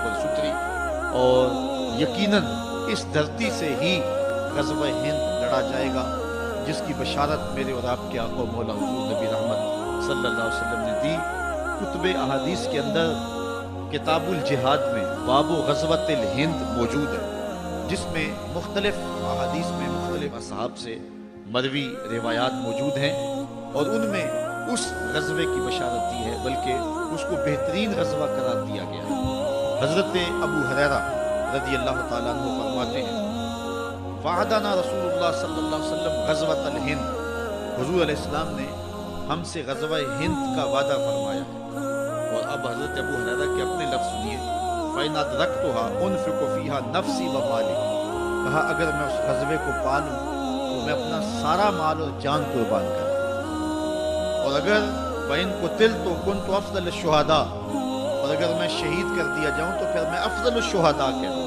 پرستری، اور یقیناً اس دھرتی سے ہی غزوہ ہند لڑا جائے گا، جس کی بشارت میرے اور آپ کے آقا و مولا حضور نبی رحمت صلی اللہ علیہ وسلم نے دی۔ کتب احادیث کے اندر کتاب الجہاد میں باب غزوۃ الہند موجود ہے، جس میں مختلف احادیث میں مختلف اصحاب سے مروی روایات موجود ہیں، اور ان میں اس غزوے کی بشارت دی ہے، بلکہ اس کو بہترین غزوہ قرار دیا گیا ہے۔ حضرت ابو ہریرہ رضی اللہ تعالیٰ عنہ فرماتے ہیں، وعدنا رسول اللہ صلی اللہ علیہ وسلم غزوۃ الہند، حضور علیہ السلام نے ہم سے غزوہ ہند کا وعدہ فرمایا ہے۔ اور اب حضرت ابو ہریرہ کے اپنے لفظ سنیے، فَإِنْ أَدْرَكْتُهَا أُنْفِقُ فِيهَا نَفْسِي وَمَالِي، کہا اگر میں اس غزوے کو پالوں تو میں اپنا سارا مال اور جان قربان کروں، اور اگر وَإِنْ قُتِلْتُ كُنْتُ أَفْضَلَ الشُّهَدَاء، اور اگر میں شہید کر دیا جاؤں تو پھر میں افضل الشہداء کہوں۔